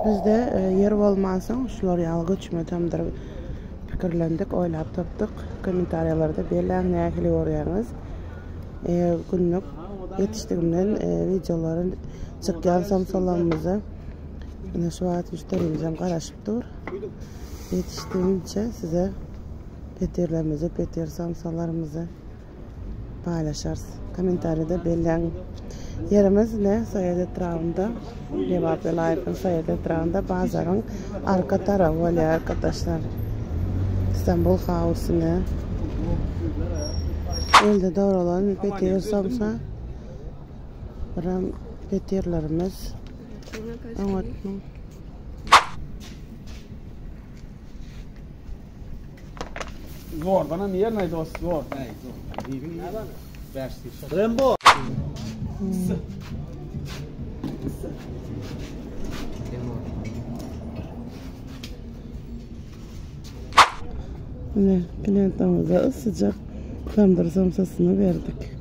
Bizde yer olmasın, şular yalı göçme tamdır fikirlendik, oylap tapdık. Kommentariyalarda belirlen nähili görýäňiz. Günlük yetiştigimden videoların çykýan samsalarymyzy ine şu wagt müşterimizem garaşyp dur. Yetiştiğimçe size peterlerimizi, peter samsalarımızı paylaşarız. Kommentariyada belirlen yerimiz ne? Sayed etrafında, Cevap ve Layık'ın Sayed etrafında bazarın arka tarafı oluyor arkadaşlar. İstanbul Havuz'una elde doğrulan peter samsa peterlerimiz anlatmam. Zor, bana niye neydi o zor? Rambo. Ne, klientimize sıcak tandır samsasını verdik.